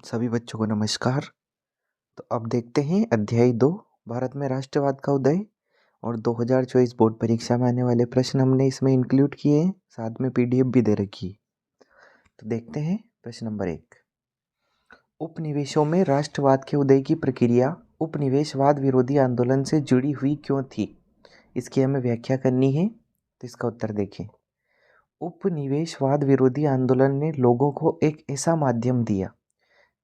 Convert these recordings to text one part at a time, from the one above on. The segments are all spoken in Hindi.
सभी बच्चों को नमस्कार। तो अब देखते हैं अध्याय 2 भारत में राष्ट्रवाद का उदय और 2024 बोर्ड परीक्षा में आने वाले प्रश्न हमने इसमें इंक्लूड किए हैं, साथ में पीडीएफ भी दे रखी है। तो देखते हैं प्रश्न नंबर 1। उपनिवेशों में राष्ट्रवाद के उदय की प्रक्रिया उपनिवेशवाद विरोधी आंदोलन से जुड़ी हुई क्यों थी? इसकी हमें व्याख्या करनी है। तो इसका उत्तर देखें। उपनिवेशवाद विरोधी आंदोलन ने लोगों को एक ऐसा माध्यम दिया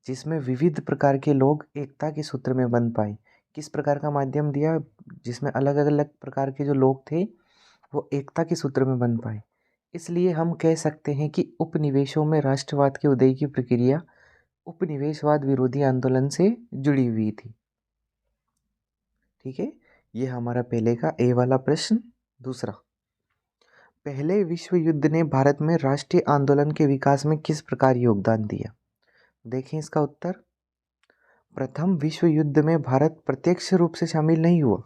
जिसमें विविध प्रकार के लोग एकता के सूत्र में बंध पाए। किस प्रकार का माध्यम दिया? जिसमें अलग अलग प्रकार के जो लोग थे वो एकता के सूत्र में बंध पाए। इसलिए हम कह सकते हैं कि उपनिवेशों में राष्ट्रवाद के उदय की प्रक्रिया उपनिवेशवाद विरोधी आंदोलन से जुड़ी हुई थी। ठीक है, ये हमारा पहले का ए वाला प्रश्न। दूसरा, पहले विश्व युद्ध ने भारत में राष्ट्रीय आंदोलन के विकास में किस प्रकार योगदान दिया? देखें इसका उत्तर। प्रथम विश्व युद्ध में भारत प्रत्यक्ष रूप से शामिल नहीं हुआ।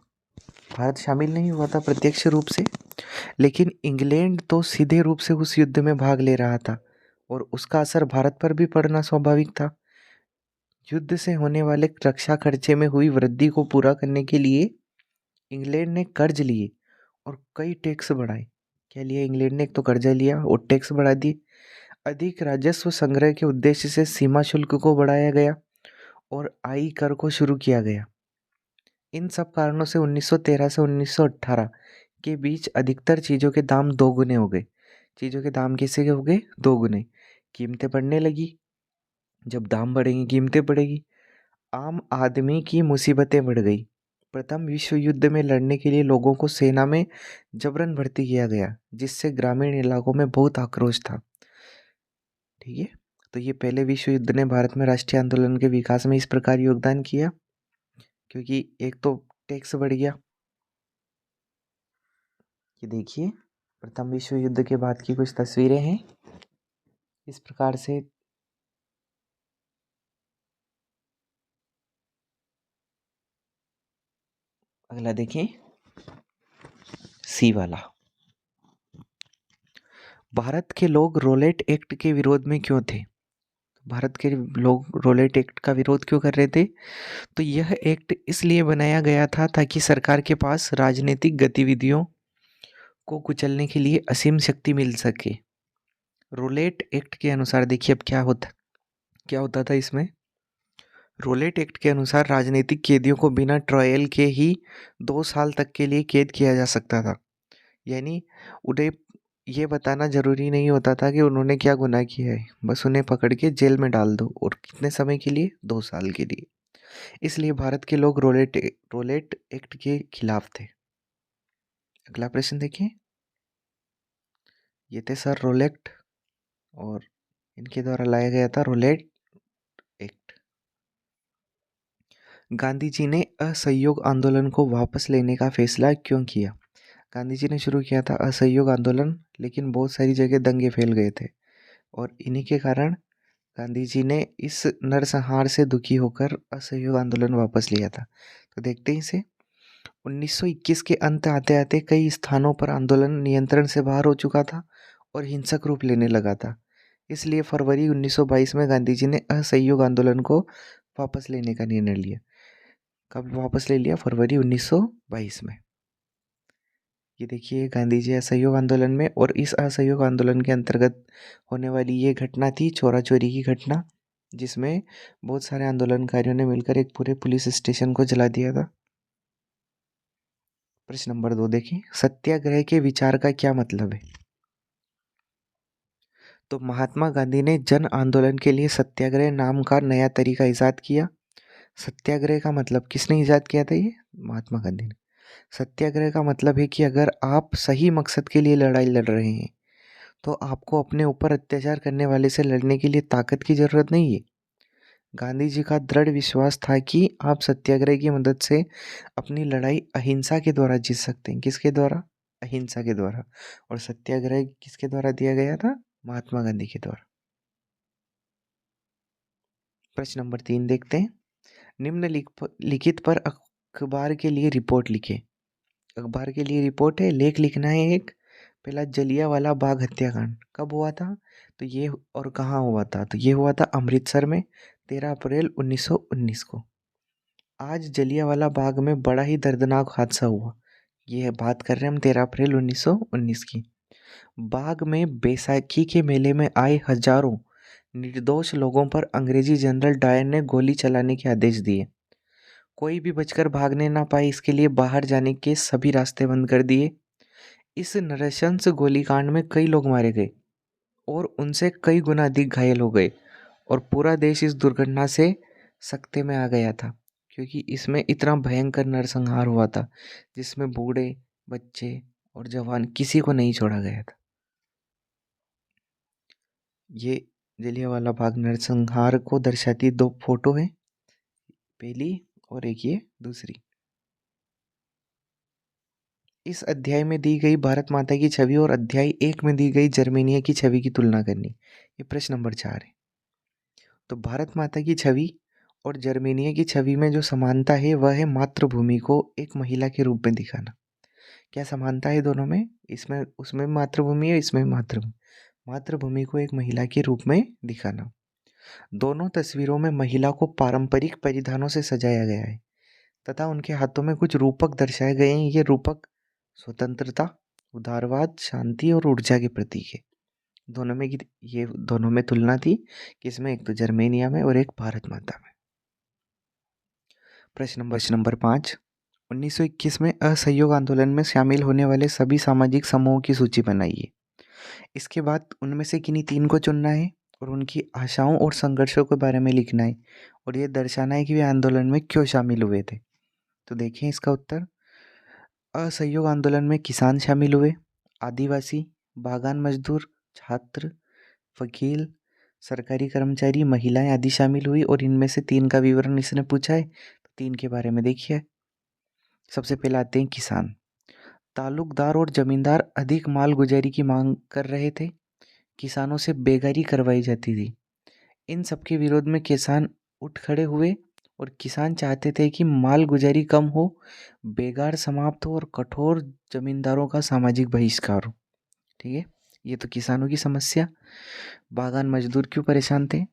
भारत शामिल नहीं हुआ था प्रत्यक्ष रूप से, लेकिन इंग्लैंड तो सीधे रूप से उस युद्ध में भाग ले रहा था और उसका असर भारत पर भी पड़ना स्वाभाविक था। युद्ध से होने वाले रक्षा खर्चे में हुई वृद्धि को पूरा करने के लिए इंग्लैंड ने कर्ज लिए और कई टैक्स बढ़ाए। क्या लिया इंग्लैंड ने? एक तो कर्जा लिया और टैक्स बढ़ा दिए। अधिक राजस्व संग्रह के उद्देश्य से सीमा शुल्क को बढ़ाया गया और आई कर को शुरू किया गया। इन सब कारणों से 1913 से 1918 के बीच अधिकतर चीज़ों के दाम दोगुने हो गए। चीज़ों के दाम कैसे हो गए? दोगुने। कीमतें बढ़ने लगी। जब दाम बढ़ेंगी कीमतें बढ़ेगी। आम आदमी की मुसीबतें बढ़ गई। प्रथम विश्व युद्ध में लड़ने के लिए लोगों को सेना में जबरन भर्ती किया गया, जिससे ग्रामीण इलाकों में बहुत आक्रोश था। ठीक है, तो ये पहले विश्व युद्ध ने भारत में राष्ट्रीय आंदोलन के विकास में इस प्रकार योगदान किया क्योंकि एक तो टैक्स बढ़ गया। ये देखिए, प्रथम विश्व युद्ध के बाद की कुछ तस्वीरें हैं इस प्रकार से। अगला देखें, सी वाला। भारत के लोग रोलेट एक्ट के विरोध में क्यों थे? भारत के लोग रोलेट एक्ट का विरोध क्यों कर रहे थे? तो यह एक्ट इसलिए बनाया गया था ताकि सरकार के पास राजनीतिक गतिविधियों को कुचलने के लिए असीम शक्ति मिल सके। रोलेट एक्ट के अनुसार देखिए अब क्या होता था इसमें। रोलेट एक्ट के अनुसार राजनीतिक कैदियों को बिना ट्रायल के ही 2 साल तक के लिए कैद किया जा सकता था। यानी उन्हें ये बताना जरूरी नहीं होता था कि उन्होंने क्या गुनाह किया है, बस उन्हें पकड़ के जेल में डाल दो। और कितने समय के लिए? 2 साल के लिए। इसलिए भारत के लोग रोलेट एक्ट के खिलाफ थे। अगला प्रश्न देखिए। ये थे सर रोलेट और इनके द्वारा लाया गया था रोलेट एक्ट। गांधी जी ने असहयोग आंदोलन को वापस लेने का फैसला क्यों किया? गांधी जी ने शुरू किया था असहयोग आंदोलन, लेकिन बहुत सारी जगह दंगे फैल गए थे और इन्हीं के कारण गांधी जी ने इस नरसंहार से दुखी होकर असहयोग आंदोलन वापस लिया था। तो देखते हैं इसे। 1921 के अंत आते आते कई स्थानों पर आंदोलन नियंत्रण से बाहर हो चुका था और हिंसक रूप लेने लगा था। इसलिए फरवरी 1922 में गांधी जी ने असहयोग आंदोलन को वापस लेने का निर्णय लिया। कब वापस ले लिया? फरवरी 1922 में। ये देखिए गांधी जी असहयोग आंदोलन में, और इस असहयोग आंदोलन के अंतर्गत होने वाली ये घटना थी चोरा चोरी की घटना, जिसमें बहुत सारे आंदोलनकारियों ने मिलकर एक पूरे पुलिस स्टेशन को जला दिया था। प्रश्न नंबर 2 देखें। सत्याग्रह के विचार का क्या मतलब है? तो महात्मा गांधी ने जन आंदोलन के लिए सत्याग्रह नाम का नया तरीका इजाद किया। सत्याग्रह का मतलब किसने इजाद किया था? ये महात्मा गांधी ने। सत्याग्रह का मतलब है कि अगर आप सही मकसद के लिए लड़ाई लड़ रहे हैं तो आपको अपने ऊपर अत्याचार करने वाले से लड़ने के लिए ताकत की जरूरत नहीं है। गांधी जी का दृढ़ विश्वास था कि आप सत्याग्रह की मदद से अपनी लड़ाई अहिंसा के द्वारा जीत सकते हैं। किसके द्वारा? अहिंसा के द्वारा। और सत्याग्रह किसके द्वारा दिया गया था? महात्मा गांधी के द्वारा। प्रश्न नंबर 3 देखते हैं। निम्नलिखित पर अखबार के लिए रिपोर्ट लिखें। अखबार के लिए रिपोर्ट है, लेख लिखना है एक। पहला, जलियांवाला बाग हत्याकांड कब हुआ था? तो ये और कहाँ हुआ था? तो ये हुआ था अमृतसर में 13 अप्रैल 1919 को। आज जलियांवाला बाग में बड़ा ही दर्दनाक हादसा हुआ। ये बात कर रहे हैं हम 13 अप्रैल 1919 की। बाग में बैसाखी के मेले में आए हजारों निर्दोष लोगों पर अंग्रेजी जनरल डायर ने गोली चलाने के आदेश दिए। कोई भी बचकर भागने ना पाए, इसके लिए बाहर जाने के सभी रास्ते बंद कर दिए। इस नृशंस गोलीकांड में कई लोग मारे गए और उनसे कई गुना अधिक घायल हो गए और पूरा देश इस दुर्घटना से सकते में आ गया था, क्योंकि इसमें इतना भयंकर नरसंहार हुआ था जिसमें बूढ़े, बच्चे और जवान किसी को नहीं छोड़ा गया था। ये जलियांवाला बाग नरसंहार को दर्शाती दो फोटो हैं, पहली और एक ये दूसरी। इस अध्याय में दी गई भारत माता की छवि और अध्याय 1 में दी गई जर्मेनिया की छवि की तुलना करनी। ये प्रश्न नंबर 4 है। तो भारत माता की छवि और जर्मेनिया की छवि में जो समानता है वह है मातृभूमि को एक महिला के रूप में दिखाना। क्या समानता है दोनों में? इसमें उसमें मातृभूमि है, इसमें मातृभूमि। मातृभूमि को एक महिला के रूप में दिखाना। दोनों तस्वीरों में महिला को पारंपरिक परिधानों से सजाया गया है तथा उनके हाथों में कुछ रूपक दर्शाए गए हैं। ये रूपक स्वतंत्रता, उदारवाद, शांति और ऊर्जा के प्रतीक है। दोनों में तुलना थी, किसमें? एक तो जर्मेनिया में और एक भारत माता में। प्रश्न नंबर 5, 1921 में असहयोग आंदोलन में शामिल होने वाले सभी सामाजिक समूहों की सूची बनाइए। इसके बाद उनमें से किन्हीं 3 को चुनना है और उनकी आशाओं और संघर्षों के बारे में लिखना है और ये दर्शाना है कि वे आंदोलन में क्यों शामिल हुए थे। तो देखें इसका उत्तर। असहयोग आंदोलन में किसान शामिल हुए, आदिवासी, बागान मजदूर, छात्र, वकील, सरकारी कर्मचारी, महिलाएं आदि शामिल हुई। और इनमें से 3 का विवरण इसने पूछा है, तो 3 के बारे में देखिए। सबसे पहले आते हैं किसान। तालुकदार और जमींदार अधिक माल गुजारी की मांग कर रहे थे। किसानों से बेगारी करवाई जाती थी। इन सब के विरोध में किसान उठ खड़े हुए और किसान चाहते थे कि माल गुजारी कम हो, बेगार समाप्त हो और कठोर जमींदारों का सामाजिक बहिष्कार हो। ठीक है, ये तो किसानों की समस्या। बागान मजदूर क्यों परेशान थे?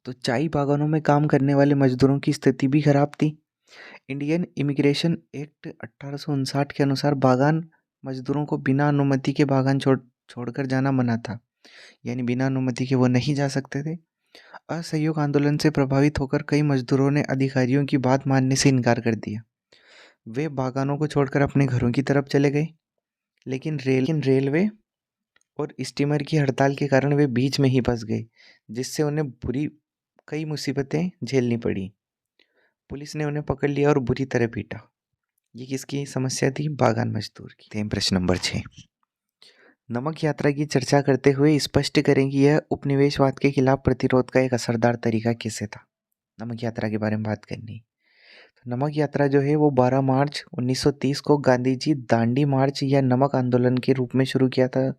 तो चाय बागानों में काम करने वाले मजदूरों की स्थिति भी खराब थी। इंडियन इमिग्रेशन एक्ट 1859 के अनुसार बागान मजदूरों को बिना अनुमति के बागान छोड़कर जाना मना था, यानी बिना अनुमति के वो नहीं जा सकते थे। असहयोग आंदोलन से प्रभावित होकर कई मजदूरों ने अधिकारियों की बात मानने से इनकार कर दिया। वे बागानों को छोड़कर अपने घरों की तरफ चले गए, लेकिन रेलवे और स्टीमर की हड़ताल के कारण वे बीच में ही फंस गए, जिससे उन्हें कई मुसीबतें झेलनी पड़ी। पुलिस ने उन्हें पकड़ लिया और बुरी तरह पीटा। ये किसकी समस्या थी? बागान मजदूर की। प्रश्न नंबर 6, नमक यात्रा की चर्चा करते हुए स्पष्ट करें कि यह उपनिवेशवाद के खिलाफ प्रतिरोध का एक असरदार तरीका कैसे था। नमक यात्रा के बारे में बात करनी। तो नमक यात्रा जो है वो 12 मार्च 1930 को गांधी जी दांडी मार्च या नमक आंदोलन के रूप में शुरू किया था।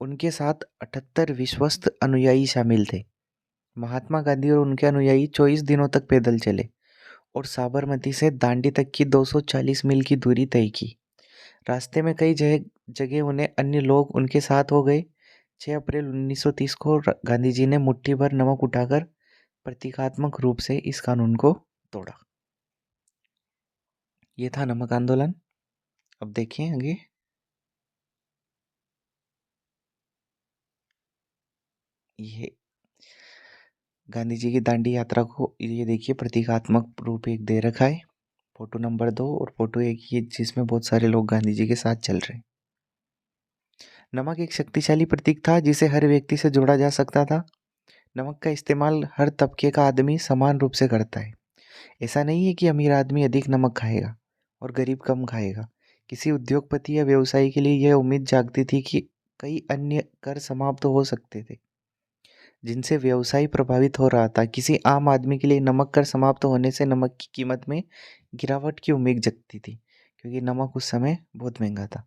उनके साथ 78 विश्वस्त अनुयायी शामिल थे। महात्मा गांधी और उनके अनुयायी 24 दिनों तक पैदल चले और साबरमती से दांडी तक की 240 मील की दूरी तय की। रास्ते में कई जगह उन्हें अन्य लोग उनके साथ हो गए। 6 अप्रैल 1930 को गांधी जी ने मुट्ठी भर नमक उठाकर प्रतीकात्मक रूप से इस कानून को तोड़ा। ये था नमक आंदोलन। अब देखिए आगे। ये गांधी जी की दांडी यात्रा को ये देखिए प्रतीकात्मक रूप एक दे रखा है, फोटो नंबर 2 और फोटो 1, ये जिसमें बहुत सारे लोग गांधी जी के साथ चल रहे हैं। नमक एक शक्तिशाली प्रतीक था जिसे हर व्यक्ति से जोड़ा जा सकता था। नमक का इस्तेमाल हर तबके का आदमी समान रूप से करता है। ऐसा नहीं है कि अमीर आदमी अधिक नमक खाएगा और गरीब कम खाएगा। किसी उद्योगपति या व्यवसायी के लिए यह उम्मीद जागती थी कि कई अन्य कर समाप्त हो सकते थे जिनसे व्यवसाय प्रभावित हो रहा था। किसी आम आदमी के लिए नमक कर समाप्त होने से नमक की कीमत में गिरावट की उम्मीद जगती थी, क्योंकि नमक उस समय बहुत महंगा था।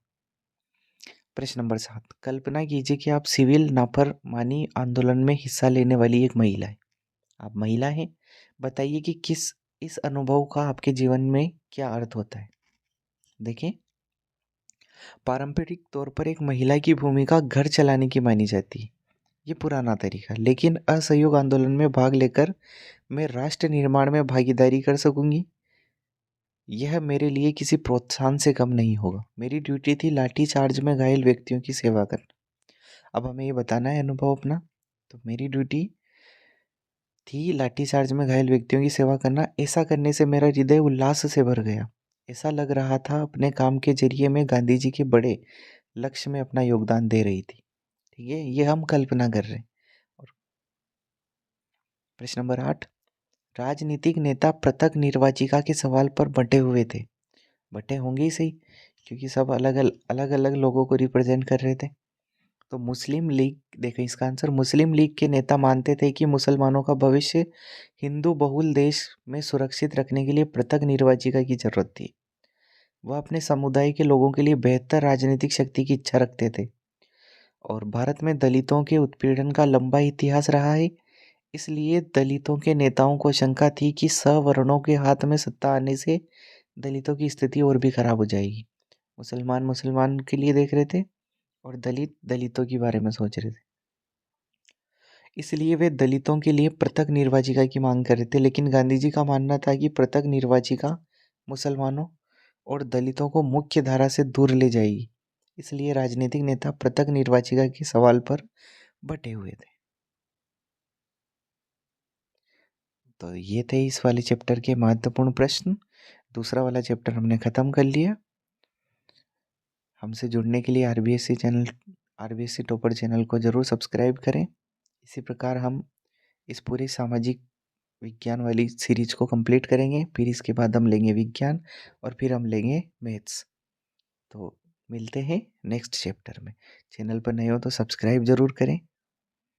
प्रश्न नंबर 7, कल्पना कीजिए कि आप सिविल नाफरमानी आंदोलन में हिस्सा लेने वाली एक महिला है। आप महिला हैं, बताइए कि इस अनुभव का आपके जीवन में क्या अर्थ होता है। देखें, पारंपरिक तौर पर एक महिला की भूमिका घर चलाने की मानी जाती है, ये पुराना तरीका। लेकिन असहयोग आंदोलन में भाग लेकर मैं राष्ट्र निर्माण में भागीदारी कर सकूंगी, यह मेरे लिए किसी प्रोत्साहन से कम नहीं होगा। मेरी ड्यूटी थी लाठी चार्ज में घायल व्यक्तियों की सेवा करना। अब हमें ये बताना है अनुभव अपना। तो मेरी ड्यूटी थी लाठीचार्ज में घायल व्यक्तियों की सेवा करना। ऐसा करने से मेरा हृदय उल्लास से भर गया। ऐसा लग रहा था अपने काम के जरिए मैं गांधी जी के बड़े लक्ष्य में अपना योगदान दे रही थी। ठीक है, ये हम कल्पना कर रहे हैं। और प्रश्न नंबर 8, राजनीतिक नेता पृथक निर्वाचिका के सवाल पर बंटे हुए थे। बंटे होंगे ही सही, क्योंकि सब अलग अलग लोगों को रिप्रेजेंट कर रहे थे। तो मुस्लिम लीग, देखें इसका आंसर, मुस्लिम लीग के नेता मानते थे कि मुसलमानों का भविष्य हिंदू बहुल देश में सुरक्षित रखने के लिए पृथक निर्वाचिका की जरूरत थी। वह अपने समुदाय के लोगों के लिए बेहतर राजनीतिक शक्ति की इच्छा रखते थे। और भारत में दलितों के उत्पीड़न का लंबा इतिहास रहा है, इसलिए दलितों के नेताओं को शंका थी कि सवर्णों के हाथ में सत्ता आने से दलितों की स्थिति और भी खराब हो जाएगी। मुसलमान मुसलमान के लिए देख रहे थे और दलित दलितों के बारे में सोच रहे थे। इसलिए वे दलितों के लिए पृथक निर्वाचिका की मांग कर रहे थे। लेकिन गांधी जी का मानना था कि पृथक निर्वाचिका मुसलमानों और दलितों को मुख्य धारा से दूर ले जाएगी। इसलिए राजनीतिक नेता पृथक निर्वाचिका के सवाल पर बटे हुए थे। तो ये थे इस वाले चैप्टर के महत्वपूर्ण प्रश्न। दूसरा वाला चैप्टर हमने खत्म कर लिया। हमसे जुड़ने के लिए आरबीएससी टॉपर चैनल को जरूर सब्सक्राइब करें। इसी प्रकार हम इस पूरे सामाजिक विज्ञान वाली सीरीज को कंप्लीट करेंगे। फिर इसके बाद हम लेंगे विज्ञान और फिर हम लेंगे मैथ्स। तो मिलते हैं नेक्स्ट चैप्टर में। चैनल पर नए हो तो सब्सक्राइब जरूर करें।